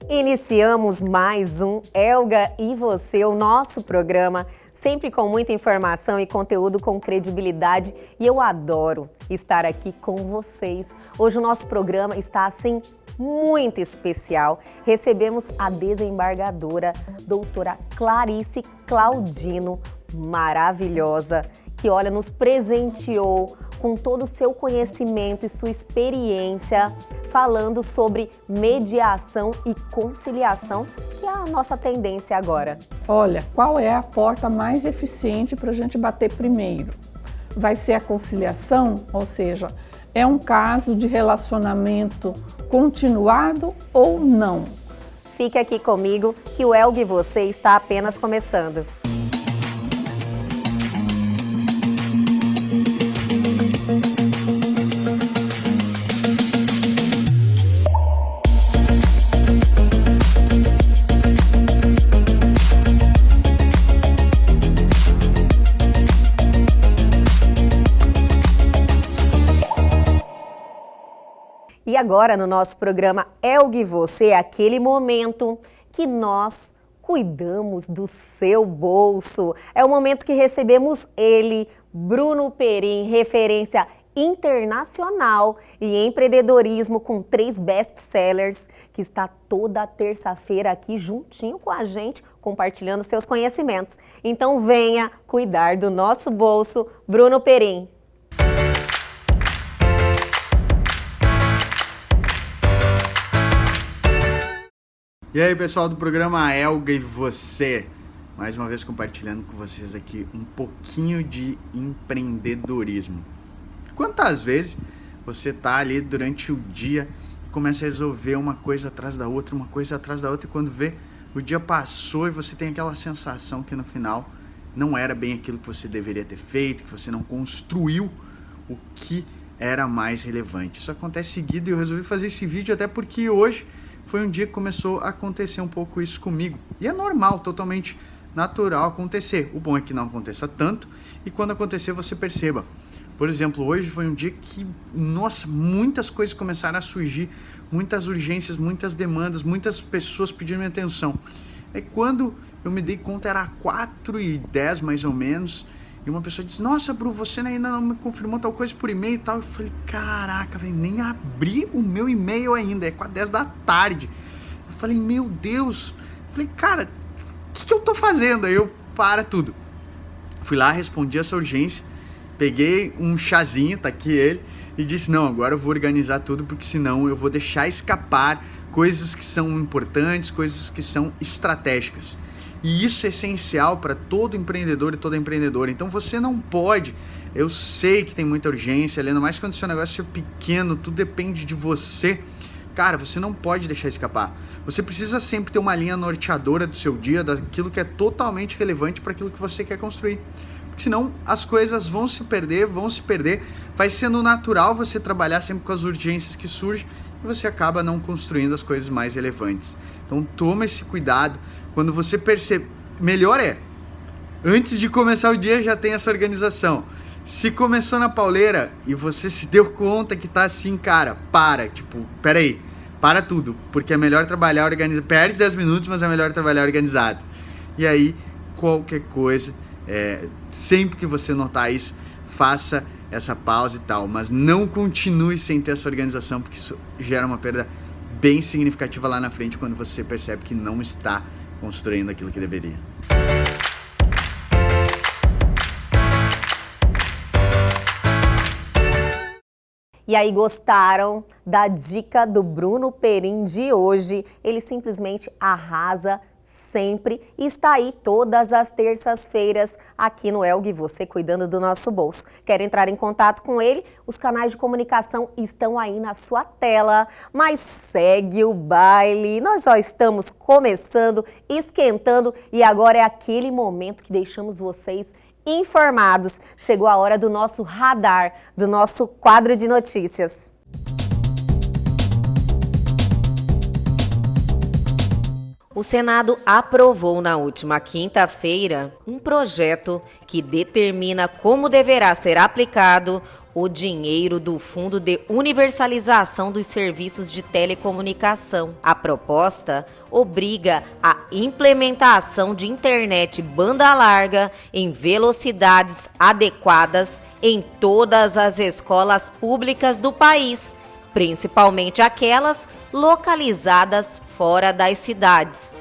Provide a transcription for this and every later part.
Iniciamos mais um Elga e Você, o nosso programa, sempre com muita informação e conteúdo com credibilidade, e eu adoro estar aqui com vocês. Hoje o nosso programa está assim muito especial. Recebemos a desembargadora, doutora Clarice Claudino, maravilhosa, que nos presenteou com todo o seu conhecimento e sua experiência, falando sobre mediação e conciliação, que é a nossa tendência agora. Olha, qual é a porta mais eficiente para a gente bater primeiro? Vai ser a conciliação, ou seja, é um caso de relacionamento continuado ou não? Fique aqui comigo que o Elga e Você está apenas começando. E agora, no nosso programa Elga e Você, é aquele momento que nós cuidamos do seu bolso. É o momento que recebemos ele, Bruno Perim, referência internacional e empreendedorismo com 3 best-sellers, que está toda terça-feira aqui juntinho com a gente, compartilhando seus conhecimentos. Então venha cuidar do nosso bolso, Bruno Perim. E aí, pessoal do programa Elga e Você, mais uma vez compartilhando com vocês aqui um pouquinho de empreendedorismo. Quantas vezes você tá ali durante o dia e começa a resolver uma coisa atrás da outra, e quando vê, o dia passou e você tem aquela sensação que no final não era bem aquilo que você deveria ter feito, que você não construiu o que era mais relevante. Isso acontece seguido e eu resolvi fazer esse vídeo até porque hoje foi um dia que começou a acontecer um pouco isso comigo. E é normal, totalmente natural acontecer. O bom é que não aconteça tanto e quando acontecer você perceba. Por exemplo, hoje foi um dia que, nossa, muitas coisas começaram a surgir, muitas urgências, muitas demandas, muitas pessoas pedindo minha atenção. Aí quando eu me dei conta era 4h10 mais ou menos, e uma pessoa disse, nossa, Bru, você ainda não me confirmou tal coisa por e-mail e tal. Eu falei, caraca, velho, nem abri o meu e-mail ainda, é 4h10 da tarde. Eu falei, meu Deus. Eu falei, cara, o que eu tô fazendo? Aí eu, para tudo. Fui lá, respondi essa urgência, peguei um chazinho, tá aqui ele, e disse, não, agora eu vou organizar tudo, porque senão eu vou deixar escapar coisas que são importantes, coisas que são estratégicas. E isso é essencial para todo empreendedor e toda empreendedora. Então você não pode, eu sei que tem muita urgência, ainda mais quando o seu negócio é pequeno, tudo depende de você. Cara, você não pode deixar escapar. Você precisa sempre ter uma linha norteadora do seu dia, daquilo que é totalmente relevante para aquilo que você quer construir. Porque senão as coisas vão se perder. Vai sendo natural você trabalhar sempre com as urgências que surgem e você acaba não construindo as coisas mais relevantes. Então toma esse cuidado. Quando você percebe, melhor é, antes de começar o dia já tem essa organização. Se começou na pauleira e você se deu conta que tá assim, cara, peraí, para tudo, porque é melhor trabalhar organizado, perde 10 minutos, mas é melhor trabalhar organizado. E aí, qualquer coisa, sempre que você notar isso, faça essa pausa e tal, mas não continue sem ter essa organização, porque isso gera uma perda bem significativa lá na frente, quando você percebe que não está construindo aquilo que deveria. E aí, gostaram da dica do Bruno Perim de hoje? Ele simplesmente arrasa sempre e está aí todas as terças-feiras aqui no Elga e Você, cuidando do nosso bolso. Quer entrar em contato com ele? Os canais de comunicação estão aí na sua tela, mas segue o baile. Nós só estamos começando, esquentando e agora é aquele momento que deixamos vocês informados. Chegou a hora do nosso radar, do nosso quadro de notícias. O Senado aprovou na última quinta-feira um projeto que determina como deverá ser aplicado o dinheiro do Fundo de Universalização dos Serviços de Telecomunicação. A proposta obriga a implementação de internet banda larga em velocidades adequadas em todas as escolas públicas do país, principalmente aquelas localizadas fora das cidades.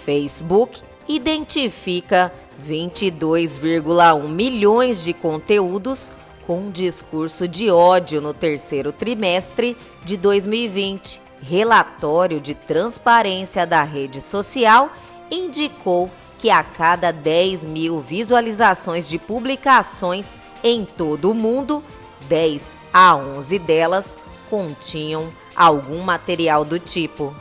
Facebook identifica 22,1 milhões de conteúdos com discurso de ódio no terceiro trimestre de 2020. Relatório de transparência da rede social indicou que a cada 10 mil visualizações de publicações em todo o mundo, 10 a 11 delas continham algum material do tipo.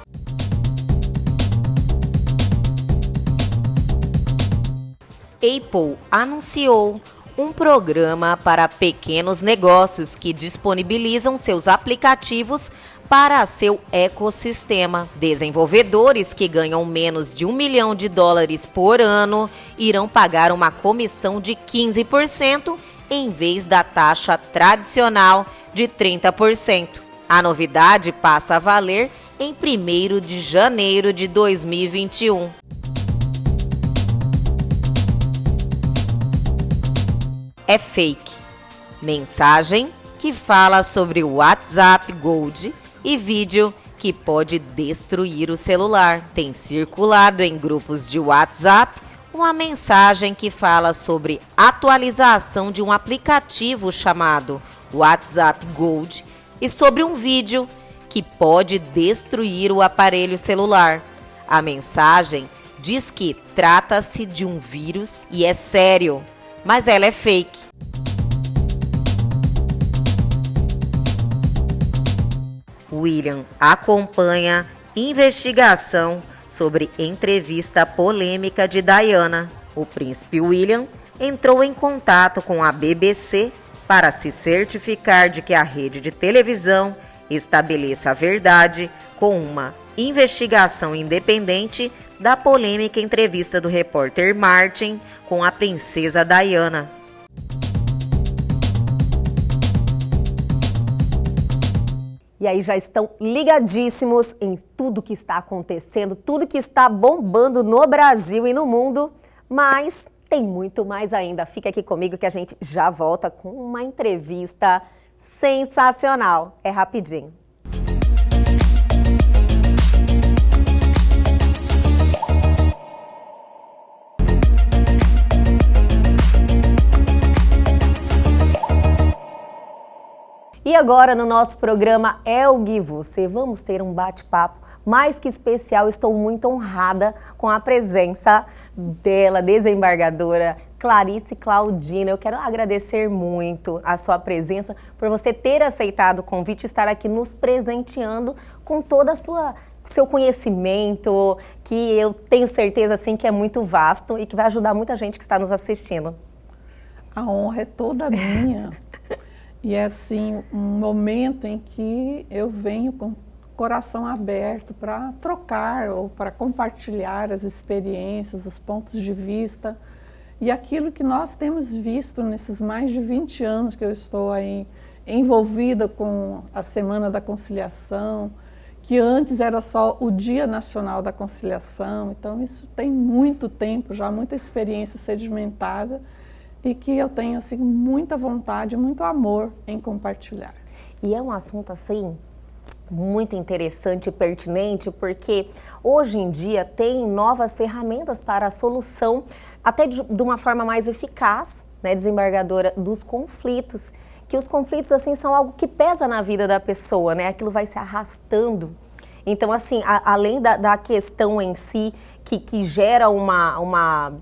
Apple anunciou um programa para pequenos negócios que disponibilizam seus aplicativos para seu ecossistema. Desenvolvedores que ganham menos de $1 milhão por ano irão pagar uma comissão de 15% em vez da taxa tradicional de 30%. A novidade passa a valer em 1º de janeiro de 2021. É fake. Mensagem que fala sobre o WhatsApp Gold e vídeo que pode destruir o celular. Tem circulado em grupos de WhatsApp uma mensagem que fala sobre atualização de um aplicativo chamado WhatsApp Gold e sobre um vídeo que pode destruir o aparelho celular. A mensagem diz que trata-se de um vírus e é sério, mas ela é fake. William acompanha investigação sobre entrevista polêmica de Diana. O príncipe William entrou em contato com a BBC para se certificar de que a rede de televisão estabeleça a verdade com uma investigação independente da polêmica entrevista do repórter Martin com a princesa Diana. E aí já estão ligadíssimos em tudo que está acontecendo, tudo que está bombando no Brasil e no mundo, mas tem muito mais ainda. Fica aqui comigo que a gente já volta com uma entrevista sensacional. É rapidinho. E agora no nosso programa Elgue Você, vamos ter um bate-papo mais que especial. Estou muito honrada com a presença dela, desembargadora Clarice Claudina. Eu quero agradecer muito a sua presença, por você ter aceitado o convite e estar aqui nos presenteando com toda a seu conhecimento, que eu tenho certeza assim, que é muito vasto e que vai ajudar muita gente que está nos assistindo. A honra é toda minha. E é assim, um momento em que eu venho com o coração aberto para trocar ou para compartilhar as experiências, os pontos de vista e aquilo que nós temos visto nesses mais de 20 anos que eu estou aí envolvida com a Semana da Conciliação, que antes era só o Dia Nacional da Conciliação. Então isso tem muito tempo já, muita experiência sedimentada, e que eu tenho assim muita vontade, muito amor em compartilhar. E é um assunto assim muito interessante e pertinente, porque hoje em dia tem novas ferramentas para a solução, até de uma forma mais eficaz, né, desembargadora, dos conflitos, que os conflitos assim são algo que pesa na vida da pessoa, né? Aquilo vai se arrastando. Então assim, além da questão em si, que gera uma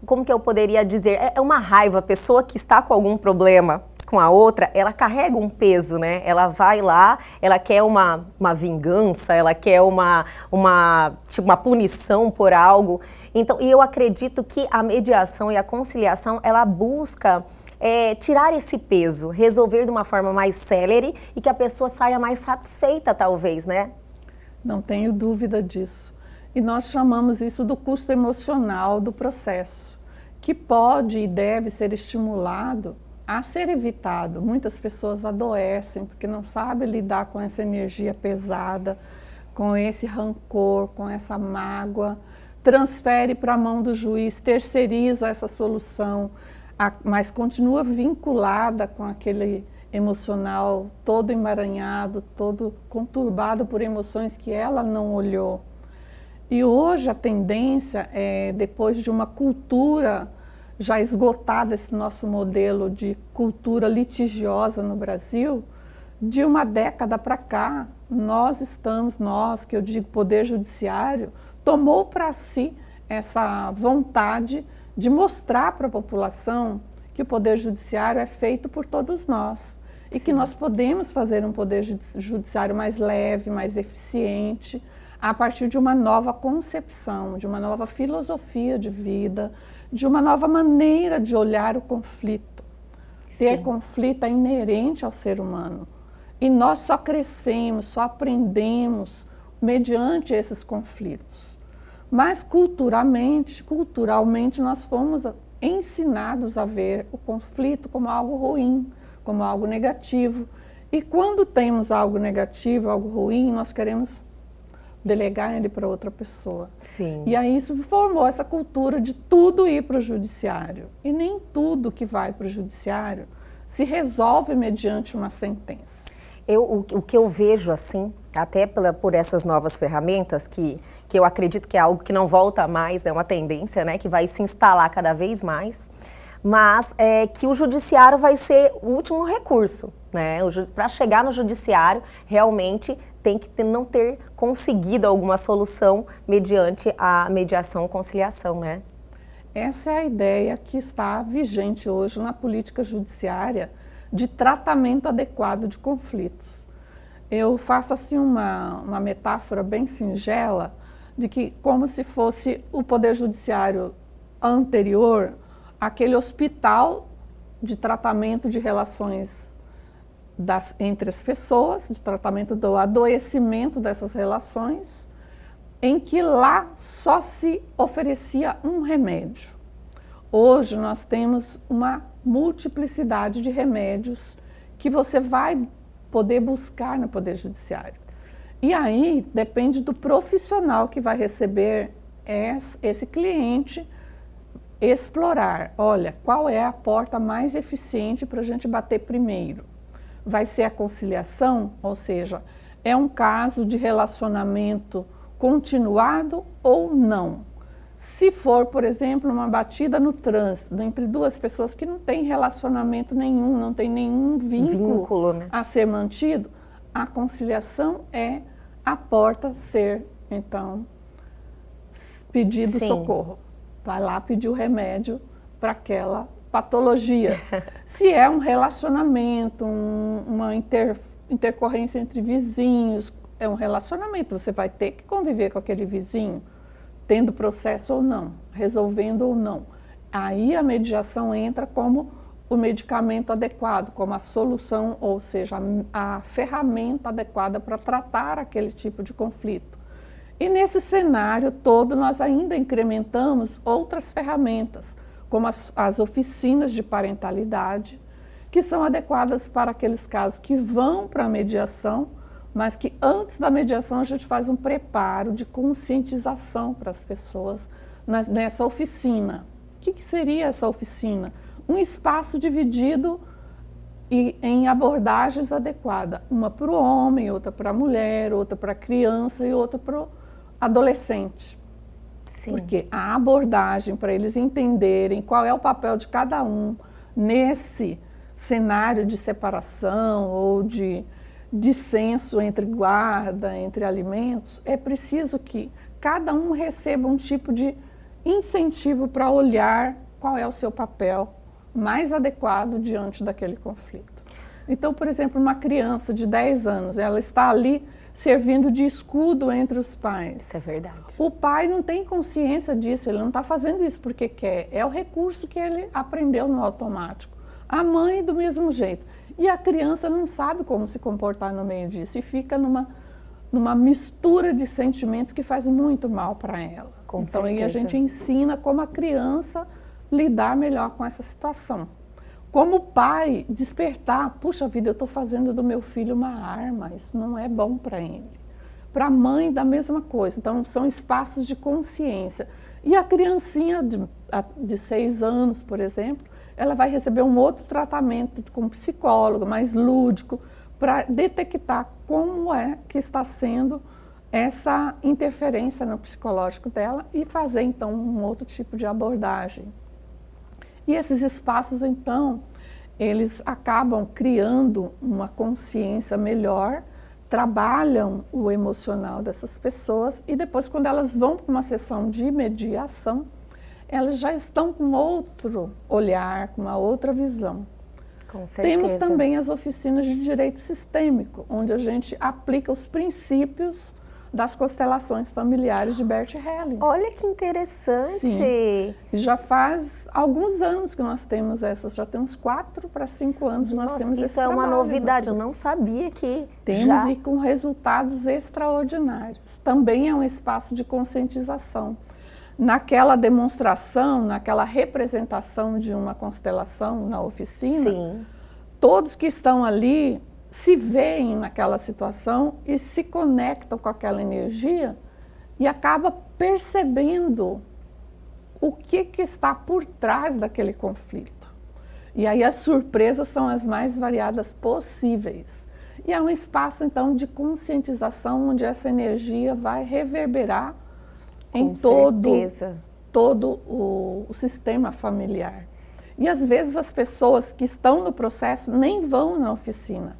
como que eu poderia dizer, é uma raiva. A pessoa que está com algum problema com a outra, ela carrega um peso, né? Ela vai lá, ela quer uma vingança, ela quer uma punição por algo. Então, e eu acredito que a mediação e a conciliação, ela busca tirar esse peso, resolver de uma forma mais célere e que a pessoa saia mais satisfeita, talvez, né? Não tenho dúvida disso. E nós chamamos isso do custo emocional do processo, que pode e deve ser estimulado a ser evitado. Muitas pessoas adoecem porque não sabem lidar com essa energia pesada, com esse rancor, com essa mágoa, transfere para a mão do juiz, terceiriza essa solução, mas continua vinculada com aquele emocional todo emaranhado, todo conturbado por emoções que ela não olhou. E hoje a tendência é, depois de uma cultura já esgotada, esse nosso modelo de cultura litigiosa no Brasil, de uma década para cá, nós, que eu digo Poder Judiciário, tomou para si essa vontade de mostrar para a população que o Poder Judiciário é feito por todos nós. E Sim. que nós podemos fazer um Poder Judiciário mais leve, mais eficiente, a partir de uma nova concepção, de uma nova filosofia de vida, de uma nova maneira de olhar o conflito. Ter Sim. conflito é inerente ao ser humano. E nós só crescemos, só aprendemos mediante esses conflitos. Mas culturalmente nós fomos ensinados a ver o conflito como algo ruim, como algo negativo. E quando temos algo negativo, algo ruim, nós queremos delegar ele para outra pessoa. Sim. E aí isso formou essa cultura de tudo ir para o judiciário. E nem tudo que vai para o judiciário se resolve mediante uma sentença. O que eu vejo assim, até por essas novas ferramentas, que eu acredito que é algo que não volta mais, é uma tendência, né, que vai se instalar cada vez mais, mas que o judiciário vai ser o último recurso, né? Para chegar no judiciário, realmente tem que não ter conseguido alguma solução mediante a mediação ou conciliação, né? Essa é a ideia que está vigente hoje na política judiciária de tratamento adequado de conflitos. Eu faço assim uma metáfora bem singela de que como se fosse o Poder Judiciário anterior, aquele hospital de tratamento de relações entre as pessoas, de tratamento do adoecimento dessas relações, em que lá só se oferecia um remédio. Hoje nós temos uma multiplicidade de remédios que você vai poder buscar no Poder Judiciário. E aí depende do profissional que vai receber esse cliente, explorar, olha, qual é a porta mais eficiente para a gente bater primeiro. Vai ser a conciliação, ou seja, é um caso de relacionamento continuado ou não. Se for, por exemplo, uma batida no trânsito entre duas pessoas que não têm relacionamento nenhum, não tem nenhum vínculo né? a ser mantido, a conciliação é a porta ser, então, pedido Sim. socorro. Vai lá pedir o remédio para aquela patologia. Se é um relacionamento, uma intercorrência entre vizinhos, é um relacionamento, você vai ter que conviver com aquele vizinho, tendo processo ou não, resolvendo ou não. Aí a mediação entra como o medicamento adequado, como a solução, ou seja, a ferramenta adequada para tratar aquele tipo de conflito. E nesse cenário todo nós ainda incrementamos outras ferramentas, como as oficinas de parentalidade, que são adequadas para aqueles casos que vão para a mediação, mas que antes da mediação a gente faz um preparo de conscientização para as pessoas nessa oficina. O que seria essa oficina? Um espaço dividido em abordagens adequadas, uma para o homem, outra para a mulher, outra para a criança e outra para o adolescente. Sim. Porque a abordagem, para eles entenderem qual é o papel de cada um nesse cenário de separação ou de dissenso entre guarda, entre alimentos, é preciso que cada um receba um tipo de incentivo para olhar qual é o seu papel mais adequado diante daquele conflito. Então, por exemplo, uma criança de 10 anos, ela está ali servindo de escudo entre os pais. Isso é verdade. O pai não tem consciência disso, ele não está fazendo isso porque quer, é o recurso que ele aprendeu no automático. A mãe do mesmo jeito. E a criança não sabe como se comportar no meio disso e fica numa mistura de sentimentos que faz muito mal para ela. Com então aí a certeza. gente ensina como a criança lidar melhor com essa situação. Como pai, despertar, puxa vida, eu estou fazendo do meu filho uma arma, isso não é bom para ele. Para a mãe, da mesma coisa. Então, são espaços de consciência. E a criancinha de 6 anos, por exemplo, ela vai receber um outro tratamento com psicólogo, mais lúdico, para detectar como é que está sendo essa interferência no psicológico dela e fazer, então, um outro tipo de abordagem. E esses espaços, então, eles acabam criando uma consciência melhor, trabalham o emocional dessas pessoas e depois, quando elas vão para uma sessão de mediação, elas já estão com outro olhar, com uma outra visão. Com certeza. Temos também as oficinas de direito sistêmico, onde a gente aplica os princípios das constelações familiares de Bert Helling. Olha que interessante. Sim. Já faz alguns anos que nós temos essas, já temos 4 para 5 anos que nós temos esse isso é uma trabalho, novidade, eu né? não sabia que Temos já... e com resultados extraordinários. Também é um espaço de conscientização. Naquela demonstração, naquela representação de uma constelação na oficina, Sim. todos que estão ali se veem naquela situação e se conectam com aquela energia e acaba percebendo o que está por trás daquele conflito. E aí as surpresas são as mais variadas possíveis. E é um espaço, então, de conscientização onde essa energia vai reverberar em todo o sistema familiar. E às vezes as pessoas que estão no processo nem vão na oficina.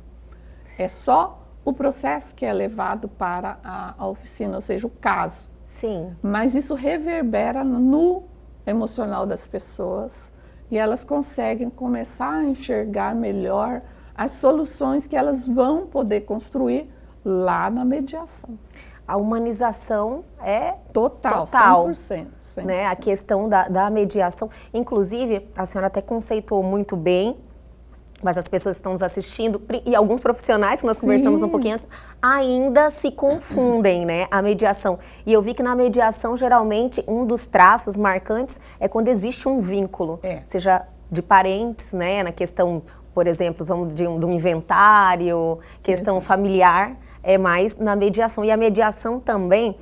É só o processo que é levado para a oficina, ou seja, o caso. Sim. Mas isso reverbera no emocional das pessoas e elas conseguem começar a enxergar melhor as soluções que elas vão poder construir lá na mediação. A humanização é Total. 100%. Né? A questão da mediação. Inclusive, a senhora até conceituou muito bem, mas as pessoas que estão nos assistindo, e alguns profissionais que nós conversamos um pouquinho antes, ainda se confundem, né? A mediação. E eu vi que na mediação, geralmente, um dos traços marcantes é quando existe um vínculo, seja de parentes, né? Na questão, por exemplo, de um inventário, questão familiar, é mais na mediação. E a mediação também,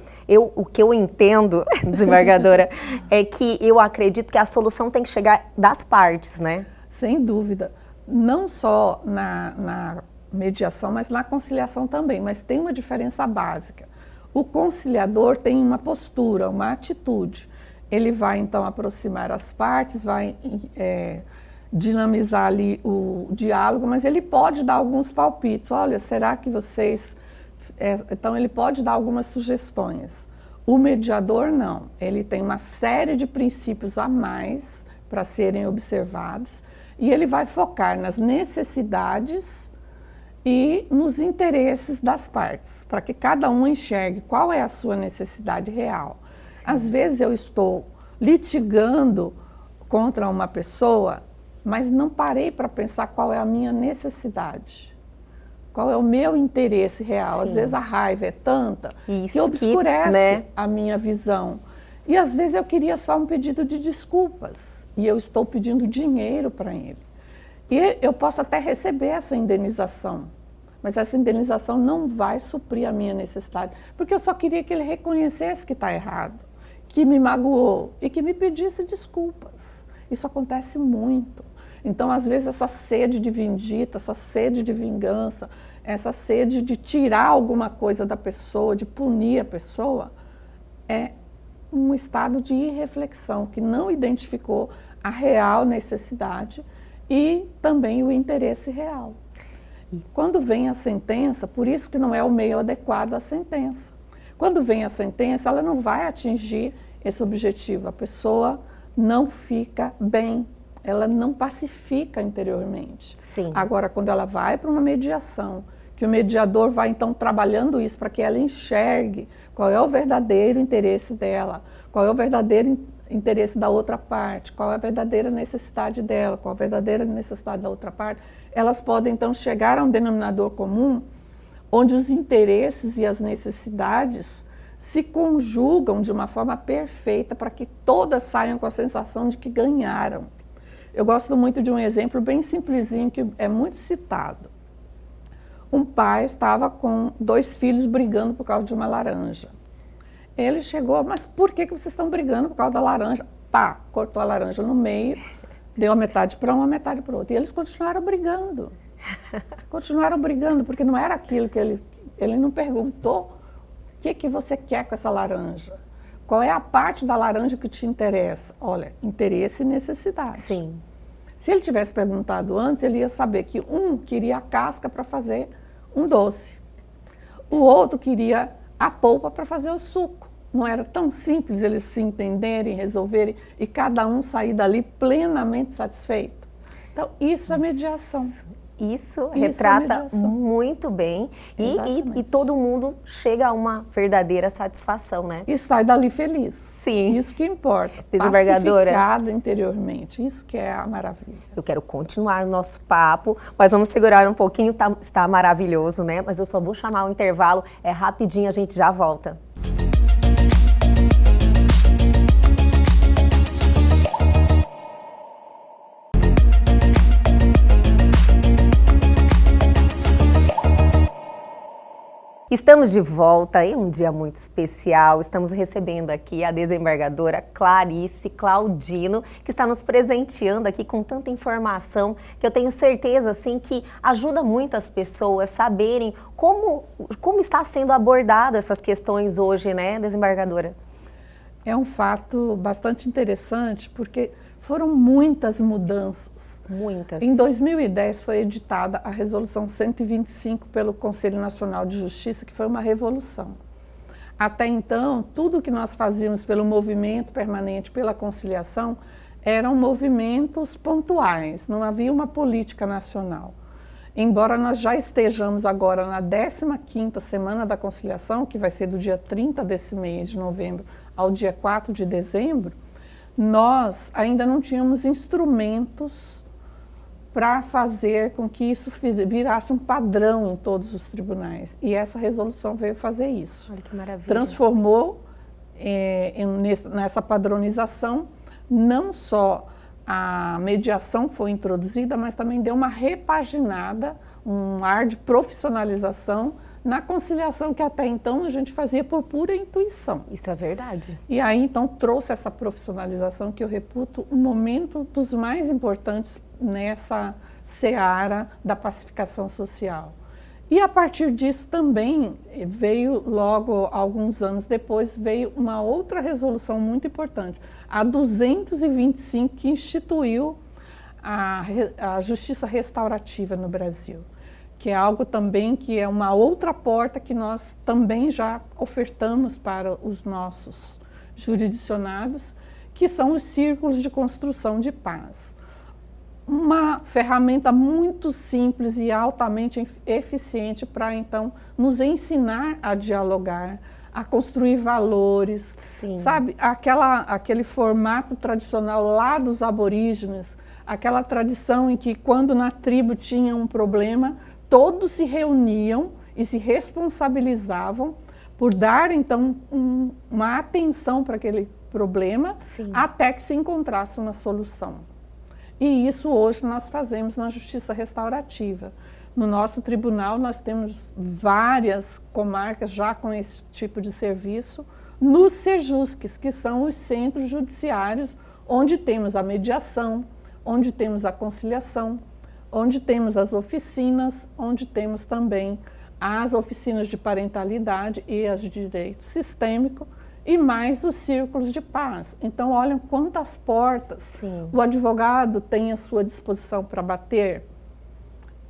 o que eu entendo, desembargadora, é que eu acredito que a solução tem que chegar das partes, né? Sem dúvida. Não só na mediação, mas na conciliação também. Mas tem uma diferença básica. O conciliador tem uma postura, uma atitude. Ele vai, então, aproximar as partes, vai dinamizar ali o diálogo, mas ele pode dar alguns palpites. Olha, será que vocês... Então, ele pode dar algumas sugestões. O mediador, não. Ele tem uma série de princípios a mais para serem observados e ele vai focar nas necessidades e nos interesses das partes, para que cada um enxergue qual é a sua necessidade real. Sim. Às vezes eu estou litigando contra uma pessoa, mas não parei para pensar qual é a minha necessidade. Qual é o meu interesse real? Sim. Às vezes a raiva é tanta que obscurece a minha visão. E às vezes eu queria só um pedido de desculpas e eu estou pedindo dinheiro para ele. E eu posso até receber essa indenização, mas essa indenização não vai suprir a minha necessidade, porque eu só queria que ele reconhecesse que está errado, que me magoou e que me pedisse desculpas. Isso acontece muito. Então, às vezes, essa sede de vindita, essa sede de vingança, essa sede de tirar alguma coisa da pessoa, de punir a pessoa, é um estado de irreflexão, que não identificou a real necessidade e também o interesse real. E quando vem a sentença, por isso que não é o meio adequado à sentença. Quando vem a sentença, ela não vai atingir esse objetivo. A pessoa não fica bem. Ela não pacifica interiormente. Sim. Agora, quando ela vai para uma mediação, que o mediador vai, então, trabalhando isso para que ela enxergue qual é o verdadeiro interesse dela, qual é o verdadeiro interesse da outra parte, qual é a verdadeira necessidade dela, qual é a verdadeira necessidade da outra parte, elas podem, então, chegar a um denominador comum onde os interesses e as necessidades se conjugam de uma forma perfeita para que todas saiam com a sensação de que ganharam. Eu gosto muito de um exemplo bem simplesinho que é muito citado. Um pai estava com 2 filhos brigando por causa de uma laranja. Ele chegou, mas por que vocês estão brigando por causa da laranja? Pá, cortou a laranja no meio, deu a metade para uma, a metade para outra. E eles continuaram brigando. Continuaram brigando, porque não era aquilo que ele não perguntou o que você quer com essa laranja. Qual é a parte da laranja que te interessa? Olha, interesse e necessidade. Sim. Se ele tivesse perguntado antes, ele ia saber que um queria a casca para fazer um doce. O outro queria a polpa para fazer o suco. Não era tão simples eles se entenderem, resolverem e cada um sair dali plenamente satisfeito. Então, isso é mediação. Isso retrata é muito bem e todo mundo chega a uma verdadeira satisfação, né? E sai dali feliz. Sim. Isso que importa. Desembargadora. Pacificado interiormente. Isso que é a maravilha. Eu quero continuar o nosso papo, mas vamos segurar um pouquinho, está maravilhoso, né? Mas eu só vou chamar o intervalo, é rapidinho, a gente já volta. Estamos de volta em um dia muito especial. Estamos recebendo aqui a desembargadora Clarice Claudino, que está nos presenteando aqui com tanta informação que eu tenho certeza assim que ajuda muitas pessoas a saberem como está sendo abordado essas questões hoje, né, desembargadora? É um fato bastante interessante porque foram muitas mudanças. Muitas. Em 2010 foi editada a Resolução 125 pelo Conselho Nacional de Justiça, que foi uma revolução. Até então, tudo que nós fazíamos pelo movimento permanente, pela conciliação, eram movimentos pontuais, não havia uma política nacional. Embora nós já estejamos agora na 15ª Semana da Conciliação, que vai ser do dia 30 desse mês de novembro ao dia 4 de dezembro, nós ainda não tínhamos instrumentos para fazer com que isso virasse um padrão em todos os tribunais. E essa resolução veio fazer isso. Olha que maravilha. Transformou nessa padronização, não só a mediação foi introduzida, mas também deu uma repaginada, um ar de profissionalização na conciliação que até então a gente fazia por pura intuição. Isso é verdade. E aí então trouxe essa profissionalização que eu reputo um momento dos mais importantes nessa seara da pacificação social. E a partir disso também veio, logo alguns anos depois, veio uma outra resolução muito importante, a 225, que instituiu a justiça restaurativa no Brasil, que é algo também que é uma outra porta que nós também já ofertamos para os nossos jurisdicionados, que são os círculos de construção de paz. Uma ferramenta muito simples e altamente eficiente para, então, nos ensinar a dialogar, a construir valores. Sim. Sabe, aquele formato tradicional lá dos aborígenes, aquela tradição em que quando na tribo tinha um problema, todos se reuniam e se responsabilizavam por dar, então, uma atenção para aquele problema. Sim. Até que se encontrasse uma solução. E isso hoje nós fazemos na Justiça Restaurativa. No nosso tribunal nós temos várias comarcas já com esse tipo de serviço, nos SEJUSCs, que são os centros judiciários, onde temos a mediação, onde temos a conciliação, onde temos as oficinas, onde temos também as oficinas de parentalidade e as de direito sistêmico, e mais os círculos de paz. Então, olhem quantas portas Sim. o advogado tem à sua disposição para bater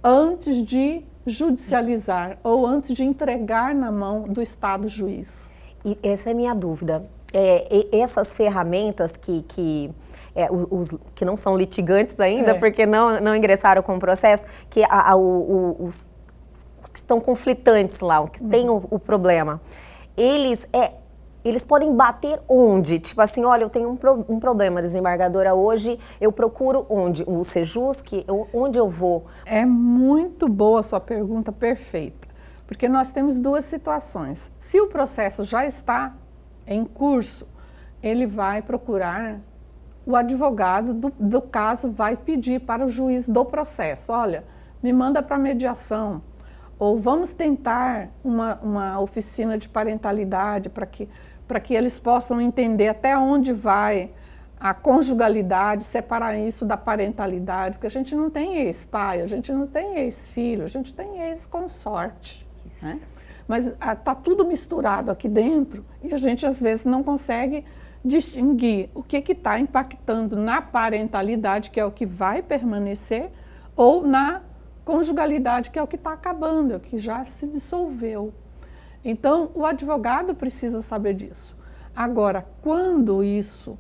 antes de judicializar ou antes de entregar na mão do Estado juiz. E essa é a minha dúvida. Essas ferramentas que não são litigantes ainda, porque não ingressaram com o processo, que os que estão conflitantes lá, que têm o problema, eles podem bater onde? Tipo assim, olha, eu tenho um problema, desembargadora, hoje eu procuro onde? O SEJUSC? Onde eu vou? É muito boa a sua pergunta, perfeita. Porque nós temos duas situações. Se o processo já está em curso, ele vai procurar o advogado do caso, vai pedir para o juiz do processo, olha, me manda para mediação, ou vamos tentar uma oficina de parentalidade para que eles possam entender até onde vai a conjugalidade, separar isso da parentalidade, porque a gente não tem ex-pai, a gente não tem ex-filho, a gente tem ex-consorte, né? Mas está tudo misturado aqui dentro e a gente às vezes não consegue distinguir o que está impactando na parentalidade, que é o que vai permanecer, ou na conjugalidade, que é o que está acabando, é o que já se dissolveu. Então, o advogado precisa saber disso. Agora, quando isso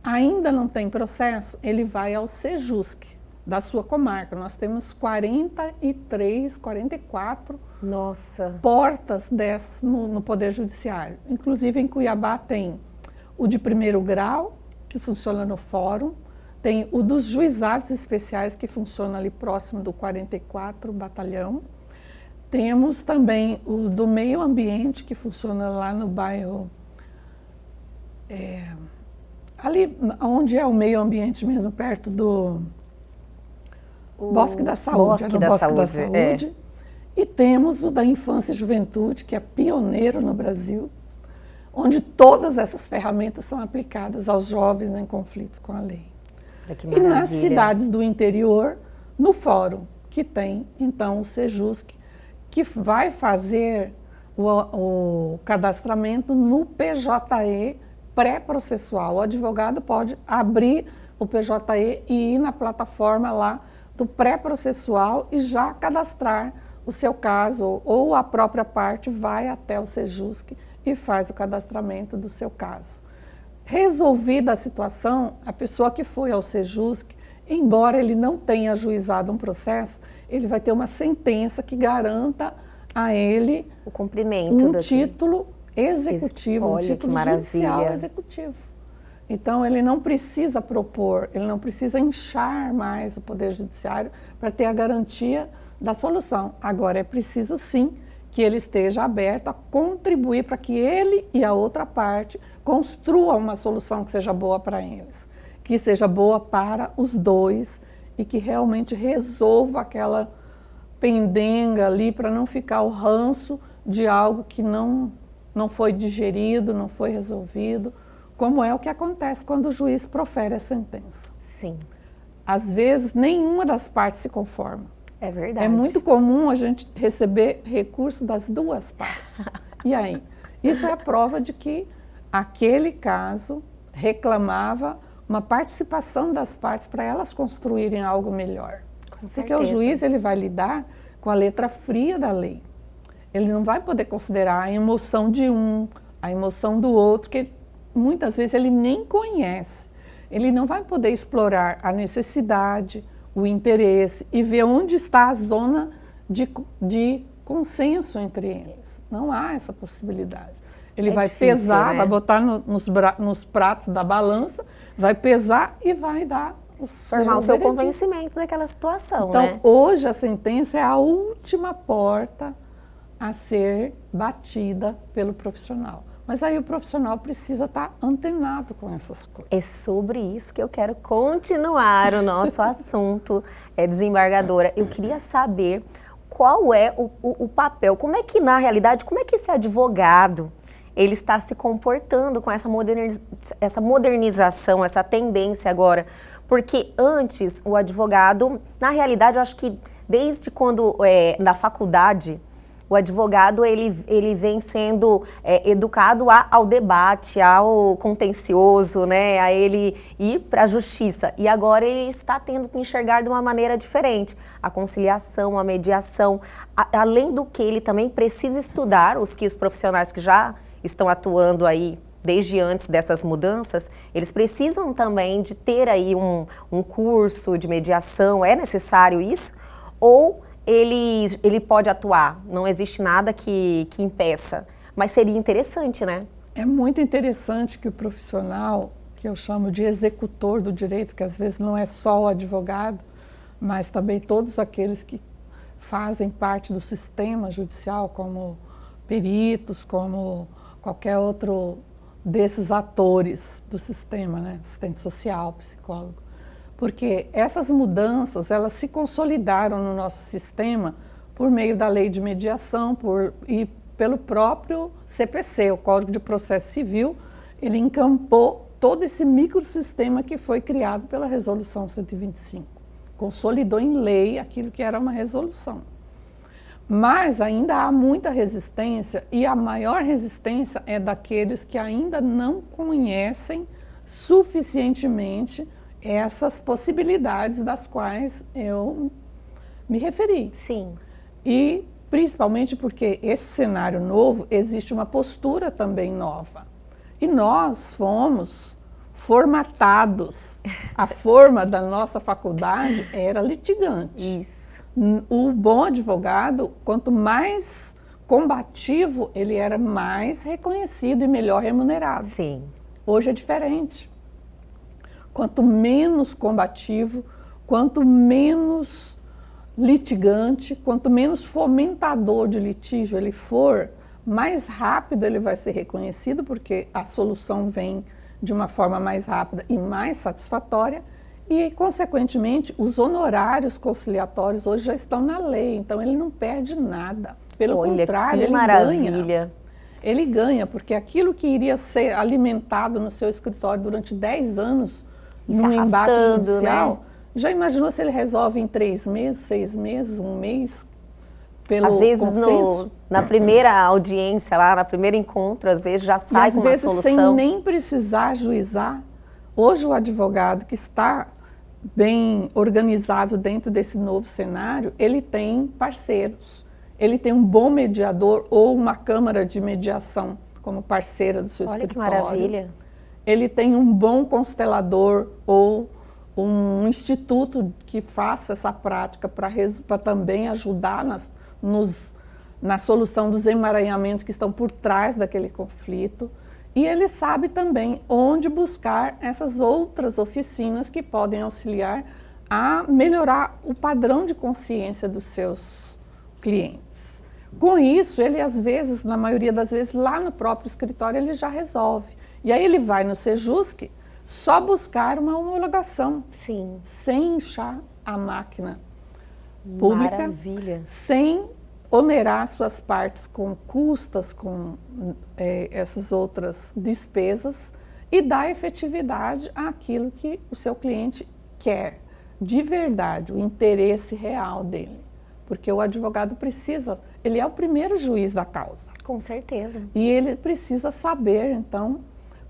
ainda não tem processo, ele vai ao Sejusc da sua comarca. Nós temos 43, 44 portas dessas no Poder Judiciário. Inclusive, em Cuiabá tem o de primeiro grau, que funciona no fórum, tem o dos juizados especiais, que funciona ali próximo do 44 Batalhão. Temos também o do meio ambiente, que funciona lá no bairro, ali onde é o meio ambiente mesmo, perto do Bosque da Saúde. Bosque da Saúde. E temos o da Infância e Juventude, que é pioneiro no Brasil, onde todas essas ferramentas são aplicadas aos jovens em conflitos com a lei. E nas cidades do interior, no fórum, que tem, então, o Sejusc, que vai fazer o cadastramento no PJE pré-processual. O advogado pode abrir o PJE e ir na plataforma lá do pré-processual e já cadastrar o seu caso, ou a própria parte vai até o Sejusc e faz o cadastramento do seu caso. Resolvida a situação, a pessoa que foi ao Sejusc, embora ele não tenha ajuizado um processo, ele vai ter uma sentença que garanta a ele o cumprimento um título executivo, um título judicial executivo. Então, ele não precisa propor, ele não precisa inchar mais o Poder Judiciário para ter a garantia da solução. Agora, é preciso sim que ele esteja aberto a contribuir para que ele e a outra parte construam uma solução que seja boa para eles, que seja boa para os dois e que realmente resolva aquela pendenga ali para não ficar o ranço de algo que não foi digerido, não foi resolvido, como é o que acontece quando o juiz profere a sentença. Sim. Às vezes, nenhuma das partes se conforma. É verdade. É muito comum a gente receber recurso das duas partes. E aí? Isso é a prova de que aquele caso reclamava uma participação das partes para elas construírem algo melhor. Porque o juiz ele vai lidar com a letra fria da lei. Ele não vai poder considerar a emoção de um, a emoção do outro, que muitas vezes ele nem conhece. Ele não vai poder explorar a necessidade, o interesse e ver onde está a zona de consenso entre eles. Não há essa possibilidade. Ele vai difícil, pesar, né? Vai botar nos pratos da balança, vai pesar e vai dar formar o seu convencimento daquela situação. Então, né? Hoje a sentença é a última porta a ser batida pelo profissional. Mas aí o profissional precisa estar antenado com essas coisas. É sobre isso que eu quero continuar o nosso assunto, desembargadora. Eu queria saber qual é o papel, como é que na realidade, como é que esse advogado ele está se comportando com essa modernização, essa tendência agora. Porque antes o advogado, na realidade eu acho que desde quando na faculdade, o advogado ele vem sendo educado ao debate, ao contencioso, né, a ele ir para a justiça. E agora ele está tendo que enxergar de uma maneira diferente a conciliação, a mediação. Além do que ele também precisa estudar, os profissionais que já estão atuando aí desde antes dessas mudanças, eles precisam também de ter aí um curso de mediação. É necessário isso? Ou ele pode atuar, não existe nada que impeça, mas seria interessante, né? É muito interessante que o profissional, que eu chamo de executor do direito, que às vezes não é só o advogado, mas também todos aqueles que fazem parte do sistema judicial, como peritos, como qualquer outro desses atores do sistema, né? Assistente social, psicólogo. Porque essas mudanças, elas se consolidaram no nosso sistema por meio da lei de mediação e pelo próprio CPC, o Código de Processo Civil. Ele encampou todo esse microsistema que foi criado pela Resolução 125. Consolidou em lei aquilo que era uma resolução. Mas ainda há muita resistência, e a maior resistência é daqueles que ainda não conhecem suficientemente essas possibilidades das quais eu me referi. Sim. E principalmente porque esse cenário novo, existe uma postura também nova. E nós fomos formatados. A forma da nossa faculdade era litigante. Isso. O bom advogado, quanto mais combativo, ele era mais reconhecido e melhor remunerado. Sim. Hoje é diferente. Quanto menos combativo, quanto menos litigante, quanto menos fomentador de litígio ele for, mais rápido ele vai ser reconhecido, porque a solução vem de uma forma mais rápida e mais satisfatória. E, consequentemente, os honorários conciliatórios hoje já estão na lei, então ele não perde nada. Pelo contrário, ele ganha. Ele ganha, porque aquilo que iria ser alimentado no seu escritório durante 10 anos, num embate judicial, né? Já imaginou se ele resolve em 3 meses, 6 meses, 1 mês? Às vezes, na primeira audiência, lá, na primeiro encontro, às vezes já sai com uma solução. Às vezes, sem nem precisar ajuizar. Hoje, o advogado que está bem organizado dentro desse novo cenário, ele tem parceiros. Ele tem um bom mediador ou uma câmara de mediação como parceira do seu escritório. Olha que maravilha. Ele tem um bom constelador ou um instituto que faça essa prática para também ajudar na solução dos emaranhamentos que estão por trás daquele conflito. E ele sabe também onde buscar essas outras oficinas que podem auxiliar a melhorar o padrão de consciência dos seus clientes. Com isso, ele às vezes, na maioria das vezes, lá no próprio escritório, ele já resolve. E aí ele vai no Sejusc só buscar uma homologação. Sim. Sem inchar a máquina pública. Maravilha. Sem onerar suas partes com custas, com essas outras despesas, e dar efetividade àquilo que o seu cliente quer, de verdade, o interesse real dele. Porque o advogado precisa, ele é o primeiro juiz da causa. Com certeza. E ele precisa saber, então,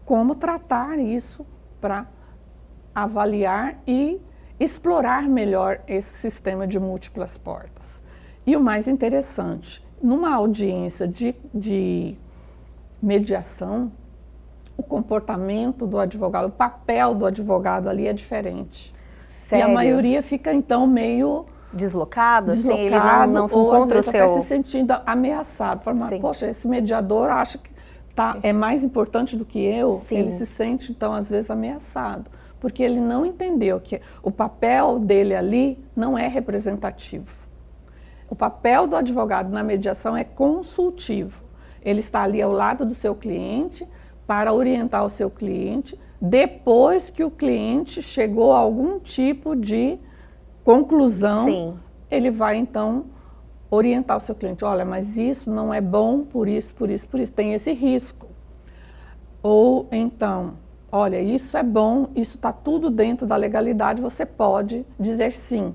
como tratar isso para avaliar e explorar melhor esse sistema de múltiplas portas. E o mais interessante, numa audiência de mediação, o comportamento do advogado, o papel do advogado ali é diferente. Sério? E a maioria fica, então, meio deslocado, assim, ele não se encontra o seu... Ou se sentindo ameaçado. Fala, poxa, esse mediador acha que é mais importante do que eu. Sim. Ele se sente, então, às vezes, ameaçado. Porque ele não entendeu que o papel dele ali não é representativo. O papel do advogado na mediação é consultivo. Ele está ali ao lado do seu cliente para orientar o seu cliente depois que o cliente chegou a algum tipo de conclusão. Sim. Ele vai, então, orientar o seu cliente. Olha, mas isso não é bom por isso, por isso, por isso. Tem esse risco. Ou, então, olha, isso é bom, isso está tudo dentro da legalidade, você pode dizer sim.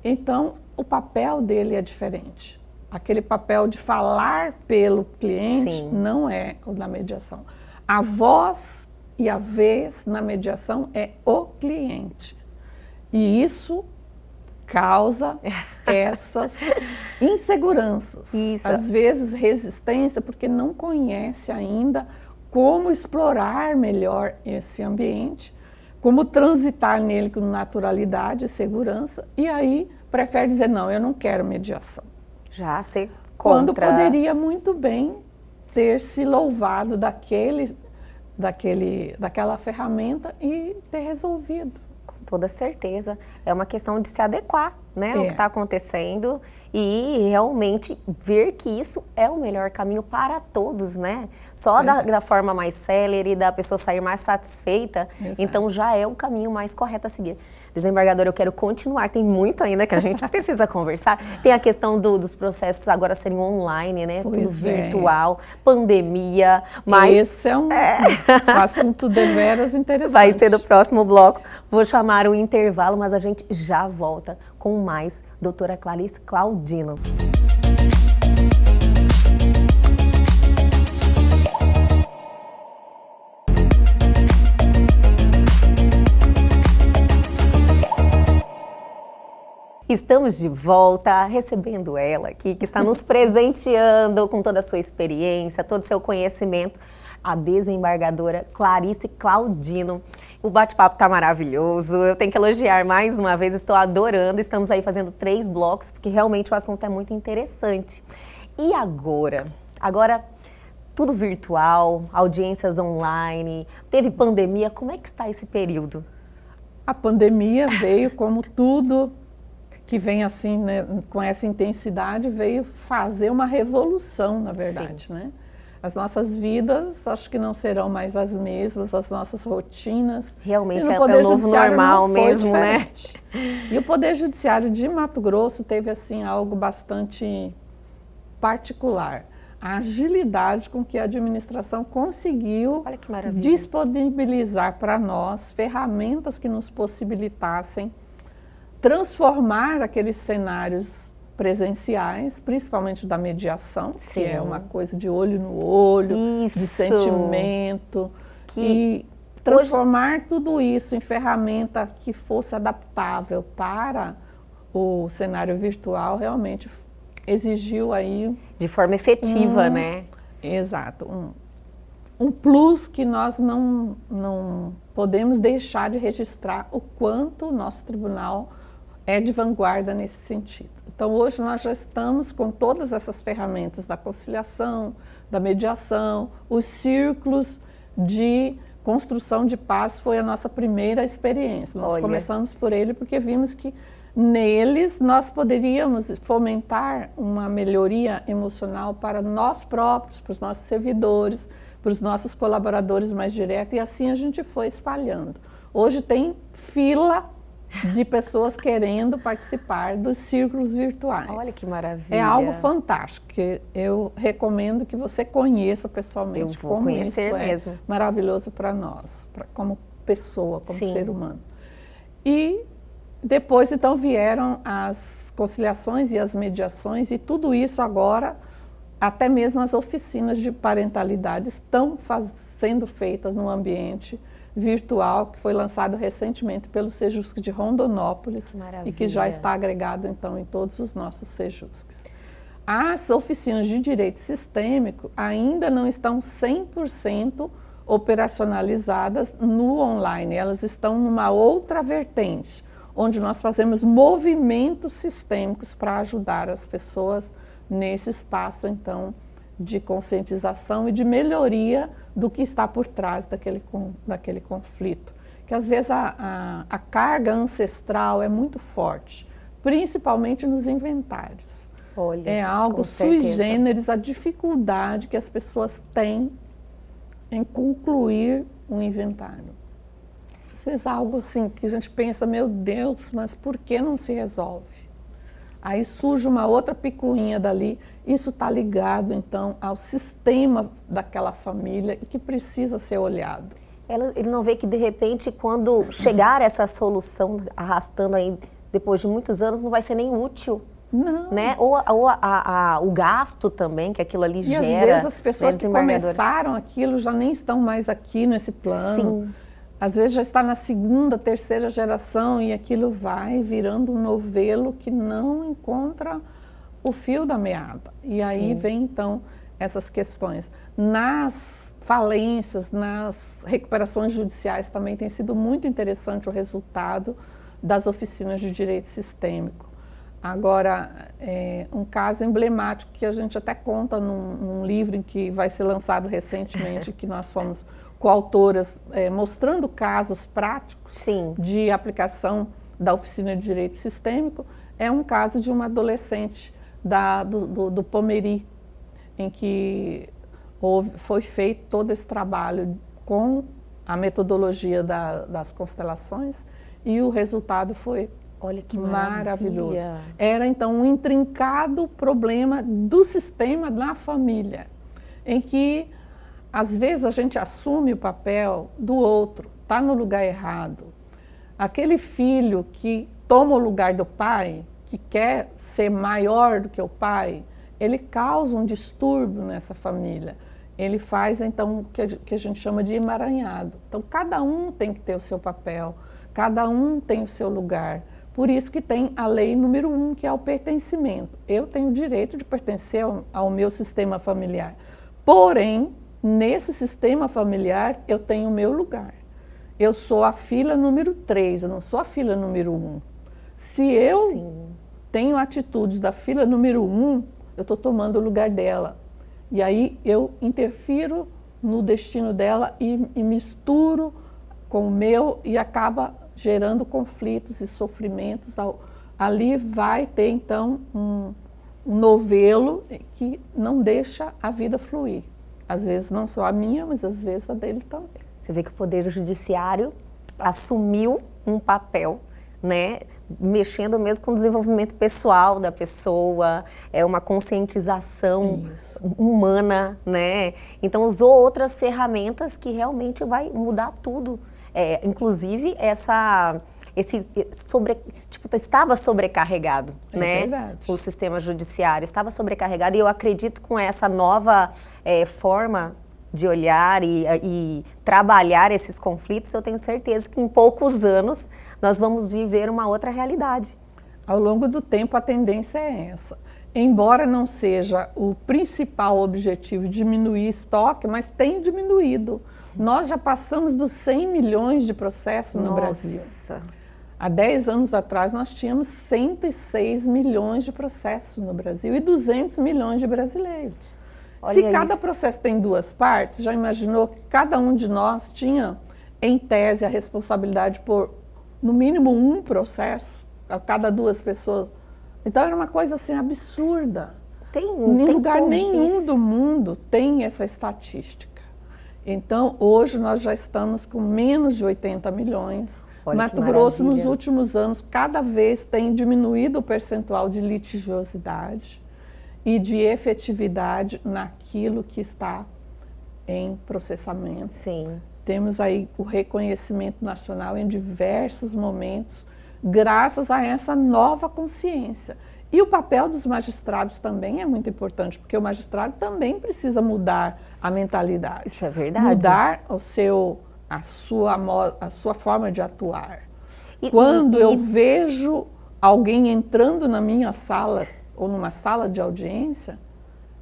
Então, o papel dele é diferente. Aquele papel de falar pelo cliente Sim. não é o da mediação. A voz e a vez na mediação é o cliente. E isso causa essas inseguranças. Isso. Às vezes resistência, porque não conhece ainda como explorar melhor esse ambiente, como transitar nele com naturalidade e segurança, e aí prefere dizer, não, eu não quero mediação. Já ser contra. Quando poderia muito bem ter se louvado daquela ferramenta e ter resolvido. Com toda certeza. É uma questão de se adequar né, o que está acontecendo e realmente ver que isso é o melhor caminho para todos, né? Só da forma mais célere, da pessoa sair mais satisfeita, então já é o caminho mais correto a seguir. Desembargadora, eu quero continuar, tem muito ainda que a gente precisa conversar. Tem a questão dos processos agora serem online, né? Tudo virtual, pandemia, mas... Esse é um assunto deveras interessante. Vai ser do próximo bloco. Vou chamar o intervalo, mas a gente já volta com mais doutora Clarice Claudino. Estamos de volta, recebendo ela aqui, que está nos presenteando com toda a sua experiência, todo o seu conhecimento, a desembargadora Clarice Claudino. O bate-papo está maravilhoso, eu tenho que elogiar mais uma vez, estou adorando. Estamos aí fazendo 3 blocos, porque realmente o assunto é muito interessante. E agora? Agora, tudo virtual, audiências online, teve pandemia, como é que está esse período? A pandemia veio como tudo que vem assim, né, com essa intensidade, veio fazer uma revolução, na verdade, né? As nossas vidas, acho que não serão mais as mesmas, as nossas rotinas. Realmente é o novo normal mesmo, né? E o Poder Judiciário de Mato Grosso teve, assim, algo bastante particular. A agilidade com que a administração conseguiu disponibilizar para nós ferramentas que nos possibilitassem transformar aqueles cenários presenciais, principalmente da mediação, que é uma coisa de olho no olho, de sentimento, e transformar tudo isso em ferramenta que fosse adaptável para o cenário virtual, realmente exigiu aí... De forma efetiva, né? Exato. Um plus que nós não podemos deixar de registrar o quanto o nosso tribunal é de vanguarda nesse sentido. Então, hoje nós já estamos com todas essas ferramentas da conciliação, da mediação, os círculos de construção de paz foi a nossa primeira experiência. Nós começamos por ele porque vimos que neles nós poderíamos fomentar uma melhoria emocional para nós próprios, para os nossos servidores, para os nossos colaboradores mais diretos, e assim a gente foi espalhando. Hoje tem fila de pessoas querendo participar dos círculos virtuais. Olha que maravilha. É algo fantástico, que eu recomendo que você conheça pessoalmente. Eu vou conhecer mesmo. É maravilhoso para nós, como pessoa, como ser humano. E depois, então, vieram as conciliações e as mediações, e tudo isso agora, até mesmo as oficinas de parentalidade estão sendo feitas no ambiente virtual, que foi lançado recentemente pelo Sejusc de Rondonópolis e que já está agregado, então, em todos os nossos Sejuscs. As oficinas de direito sistêmico ainda não estão 100% operacionalizadas no online, elas estão numa outra vertente, onde nós fazemos movimentos sistêmicos para ajudar as pessoas nesse espaço, então, de conscientização e de melhoria do que está por trás daquele conflito. Que às vezes a carga ancestral é muito forte, principalmente nos inventários. Olha, é algo sui generis, a dificuldade que as pessoas têm em concluir um inventário. Às vezes algo assim que a gente pensa, meu Deus, mas por que não se resolve? Aí surge uma outra picuinha dali, isso está ligado, então, ao sistema daquela família e que precisa ser olhado. Ele não vê que, de repente, quando chegar essa solução, arrastando aí depois de muitos anos, não vai ser nem útil. Não. Né? Ou o gasto também, que aquilo ali gera. E às vezes as pessoas que começaram aquilo já nem estão mais aqui nesse plano. Sim. Às vezes já está na segunda, terceira geração e aquilo vai virando um novelo que não encontra o fio da meada. E aí vem, então, essas questões. Nas falências, nas recuperações judiciais também tem sido muito interessante o resultado das oficinas de direito sistêmico. Agora, um caso emblemático que a gente até conta num livro que vai ser lançado recentemente, que nós fomos coautoras, mostrando casos práticos de aplicação da oficina de direito sistêmico, é um caso de uma adolescente do Pomeri, em que foi feito todo esse trabalho com a metodologia das constelações e o resultado foi Olha que maravilhoso. maravilha. Era então um intrincado problema do sistema na família, em que às vezes a gente assume o papel do outro, está no lugar errado. Aquele filho que toma o lugar do pai, que quer ser maior do que o pai, ele causa um distúrbio nessa família. Ele faz, então, o que a gente chama de emaranhado. Então, cada um tem que ter o seu papel, cada um tem o seu lugar. Por isso que tem a lei número 1, que é o pertencimento. Eu tenho o direito de pertencer ao meu sistema familiar. Porém, nesse sistema familiar, eu tenho o meu lugar. Eu sou a filha número 3, eu não sou a filha número 1. Se eu tenho atitudes da filha número 1, eu estou tomando o lugar dela. E aí eu interfiro no destino dela e misturo com o meu e acaba gerando conflitos e sofrimentos. Ali vai ter então um novelo que não deixa a vida fluir. Às vezes não só a minha, mas às vezes a dele também. Você vê que o Poder Judiciário assumiu um papel, né, mexendo mesmo com o desenvolvimento pessoal da pessoa, é uma conscientização humana, né? Então usou outras ferramentas que realmente vai mudar tudo. Inclusive estava sobrecarregado, né? Verdade. O sistema judiciário estava sobrecarregado e eu acredito com essa nova forma de olhar e trabalhar esses conflitos, eu tenho certeza que em poucos anos nós vamos viver uma outra realidade. Ao longo do tempo, a tendência é essa. Embora não seja o principal objetivo diminuir estoque, mas tem diminuído. Nós já passamos dos 100 milhões de processos no Brasil. Há 10 anos atrás, nós tínhamos 106 milhões de processos no Brasil e 200 milhões de brasileiros. Se cada processo tem 2 partes, já imaginou que cada um de nós tinha, em tese, a responsabilidade por, no mínimo, 1 processo a cada 2 pessoas? Então, era uma coisa assim absurda. Em lugar nenhum do mundo tem essa estatística. Então, hoje nós já estamos com menos de 80 milhões. Mato Grosso, nos últimos anos, cada vez tem diminuído o percentual de litigiosidade e de efetividade naquilo que está em processamento. Sim. Temos aí o reconhecimento nacional em diversos momentos, graças a essa nova consciência. E o papel dos magistrados também é muito importante, porque o magistrado também precisa mudar a mentalidade. Isso é verdade. Mudar a sua forma de atuar. Quando eu vejo alguém entrando na minha sala, ou numa sala de audiência,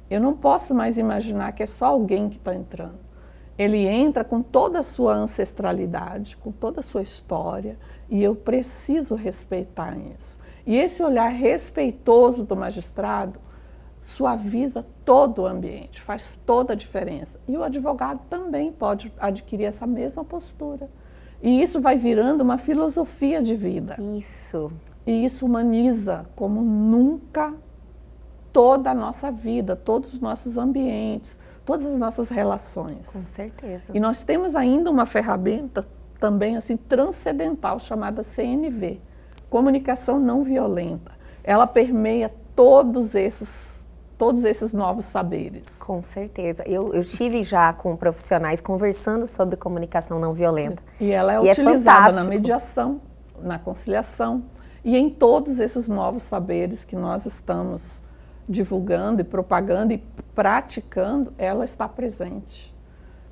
eu não posso mais imaginar que é só alguém que está entrando. Ele entra com toda a sua ancestralidade, com toda a sua história, e eu preciso respeitar isso. E esse olhar respeitoso do magistrado suaviza todo o ambiente, faz toda a diferença. E o advogado também pode adquirir essa mesma postura. E isso vai virando uma filosofia de vida. Isso. E isso humaniza como nunca toda a nossa vida, todos os nossos ambientes, todas as nossas relações. Com certeza. E nós temos ainda uma ferramenta também assim transcendental chamada CNV, Comunicação Não Violenta. Ela permeia todos esses novos saberes. Com certeza. Eu estive já com profissionais conversando sobre comunicação não violenta. E ela é utilizada na mediação, na conciliação e em todos esses novos saberes que nós estamos divulgando e propagando e praticando, ela está presente.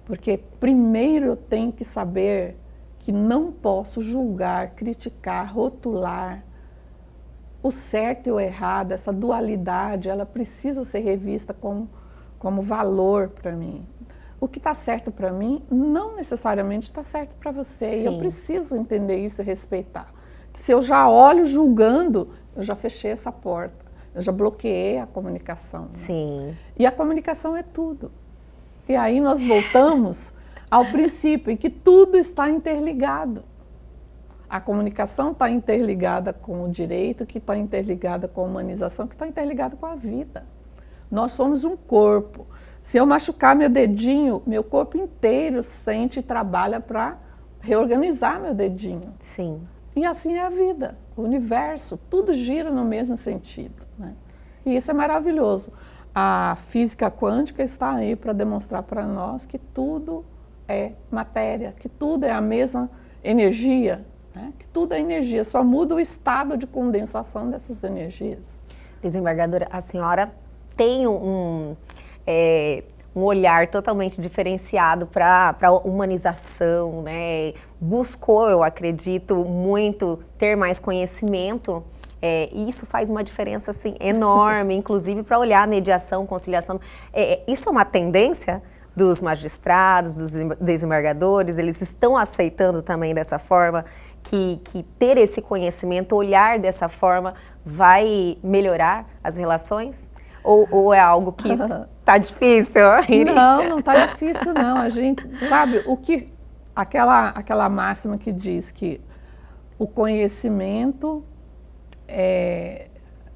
Porque primeiro eu tenho que saber que não posso julgar, criticar, rotular. O certo e o errado, essa dualidade, ela precisa ser revista como valor para mim. O que está certo para mim não necessariamente está certo para você. Sim. E eu preciso entender isso e respeitar. Se eu já olho julgando, eu já fechei essa porta. Eu já bloqueei a comunicação. Sim. E a comunicação é tudo. E aí nós voltamos ao princípio em que tudo está interligado. A comunicação está interligada com o direito, que está interligada com a humanização, que está interligada com a vida. Nós somos um corpo. Se eu machucar meu dedinho, meu corpo inteiro sente e trabalha para reorganizar meu dedinho. Sim. E assim é a vida, o universo, tudo gira no mesmo sentido, né? E isso é maravilhoso. A física quântica está aí para demonstrar para nós que tudo é matéria, que tudo é a mesma energia, né? Que tudo é energia, só muda o estado de condensação dessas energias. Desembargadora, a senhora tem um olhar totalmente diferenciado para a humanização, né? Buscou, eu acredito, muito ter mais conhecimento. E isso faz uma diferença assim, enorme, inclusive para olhar a mediação, conciliação. Isso é uma tendência dos magistrados, dos desembargadores, eles estão aceitando também dessa forma, que ter esse conhecimento, olhar dessa forma, vai melhorar as relações? Ou é algo que tá difícil? Não tá difícil não. A gente sabe o que aquela máxima que diz que o conhecimento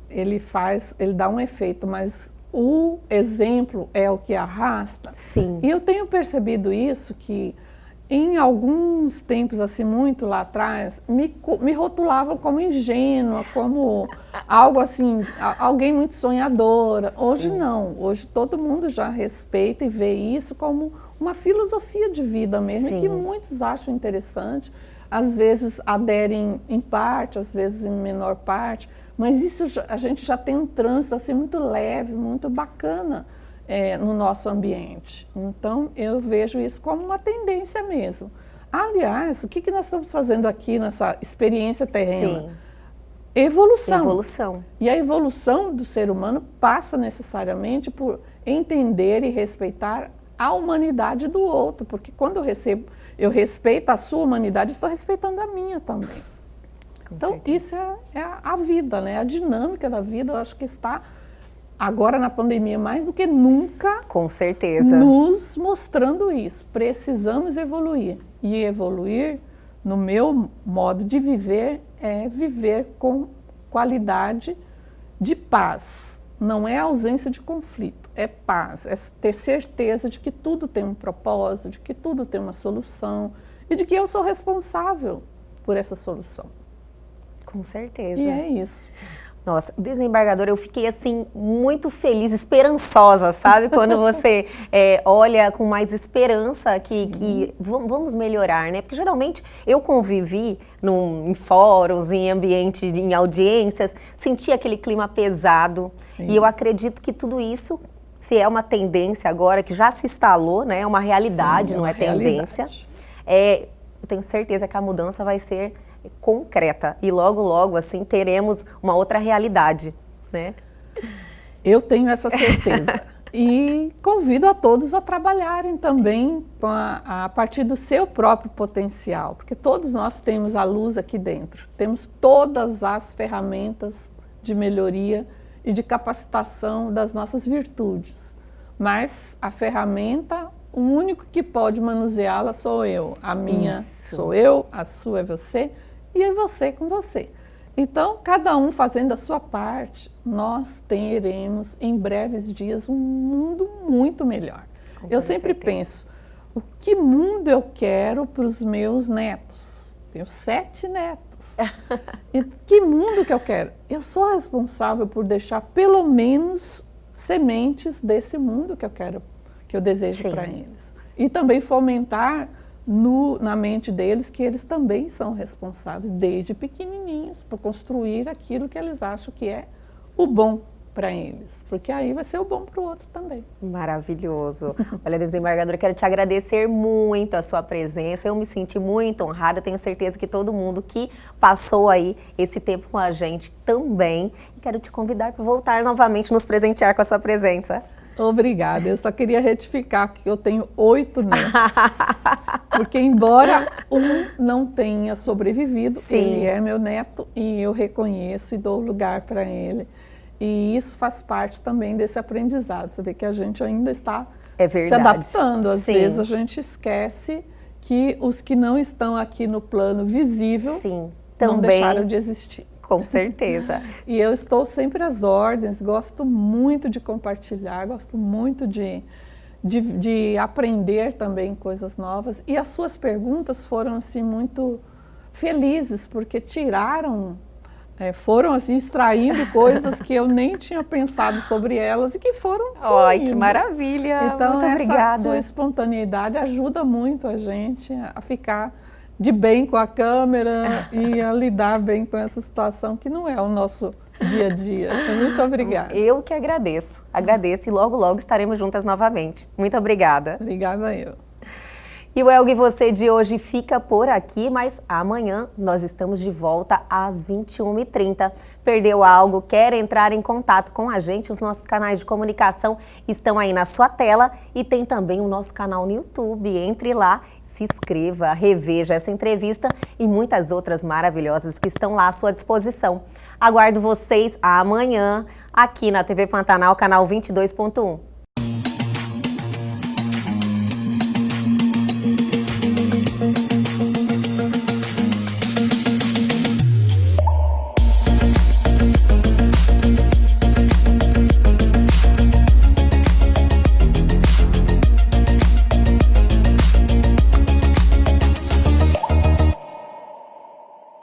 ele dá um efeito, mas o exemplo é o que arrasta. Sim. E eu tenho percebido isso, que em alguns tempos, assim, muito lá atrás, me rotulavam como ingênua, como algo assim, alguém muito sonhadora. Hoje não, hoje todo mundo já respeita e vê isso como uma filosofia de vida mesmo, Sim. que muitos acham interessante, às vezes aderem em parte, às vezes em menor parte, mas isso a gente já tem um trânsito assim, muito leve, muito bacana no nosso ambiente. Então, eu vejo isso como uma tendência mesmo. Aliás, o que nós estamos fazendo aqui nessa experiência terrena? Sim. Evolução. Evolução. E a evolução do ser humano passa necessariamente por entender e respeitar a humanidade do outro, porque quando eu respeito a sua humanidade, estou respeitando a minha também. Então, certeza. isso é a vida, né? A dinâmica da vida, eu acho que está agora na pandemia mais do que nunca, Com certeza. nos mostrando isso. Precisamos evoluir. E evoluir, no meu modo de viver, é viver com qualidade de paz. Não é ausência de conflito, é paz. É ter certeza de que tudo tem um propósito, de que tudo tem uma solução e de que eu sou responsável por essa solução. Com certeza. E é isso. Nossa, desembargadora, eu fiquei assim muito feliz, esperançosa, sabe? Quando você olha com mais esperança que vamos melhorar, né? Porque geralmente eu convivi em fóruns, em ambiente, em audiências, senti aquele clima pesado. Isso. E eu acredito que tudo isso, se é uma tendência agora, que já se instalou, né? É uma realidade, não é tendência. Eu tenho certeza que a mudança vai ser concreta e logo, logo, assim, teremos uma outra realidade, né? Eu tenho essa certeza. E convido a todos a trabalharem também a partir do seu próprio potencial, porque todos nós temos a luz aqui dentro, temos todas as ferramentas de melhoria e de capacitação das nossas virtudes, mas a ferramenta, o único que pode manuseá-la sou eu, a minha sou eu, a sua é você, e é você com você. Então, cada um fazendo a sua parte, nós teremos em breves dias um mundo muito melhor. Eu sempre penso, o que mundo eu quero para os meus netos? Tenho 7 netos. E que mundo que eu quero? Eu sou responsável por deixar pelo menos sementes desse mundo que eu quero, que eu desejo para eles. E também fomentar na mente deles que eles também são responsáveis, desde pequenininhos, por construir aquilo que eles acham que é o bom para eles, porque aí vai ser o bom para o outro também. Maravilhoso. Olha, desembargadora, quero te agradecer muito a sua presença, eu me senti muito honrada, tenho certeza que todo mundo que passou aí esse tempo com a gente também, e quero te convidar para voltar novamente, nos presentear com a sua presença. Obrigada, eu só queria retificar que eu tenho 8 netos, porque embora um não tenha sobrevivido, ele é meu neto e eu reconheço e dou lugar para ele. E isso faz parte também desse aprendizado, você vê que a gente ainda está se adaptando, às vezes a gente esquece que os que não estão aqui no plano visível Sim, não também, deixaram de existir. com certeza. E eu estou sempre às ordens, gosto muito de compartilhar, gosto muito de aprender também coisas novas. E as suas perguntas foram assim muito felizes, porque foram assim extraindo coisas que eu nem tinha pensado sobre elas e que foram fluindo. Ai, que maravilha! Então, muito essa obrigada. sua espontaneidade ajuda muito a gente a ficar de bem com a câmera e a lidar bem com essa situação que não é o nosso dia a dia. Muito obrigada. Eu que agradeço. Agradeço e logo, logo estaremos juntas novamente. Muito obrigada. Obrigada eu. E o Elga e Você de hoje fica por aqui, mas amanhã nós estamos de volta às 21h30. Perdeu algo? Quer entrar em contato com a gente? Os nossos canais de comunicação estão aí na sua tela e tem também o nosso canal no YouTube. Entre lá, se inscreva, reveja essa entrevista e muitas outras maravilhosas que estão lá à sua disposição. Aguardo vocês amanhã aqui na TV Pantanal, canal 22.1.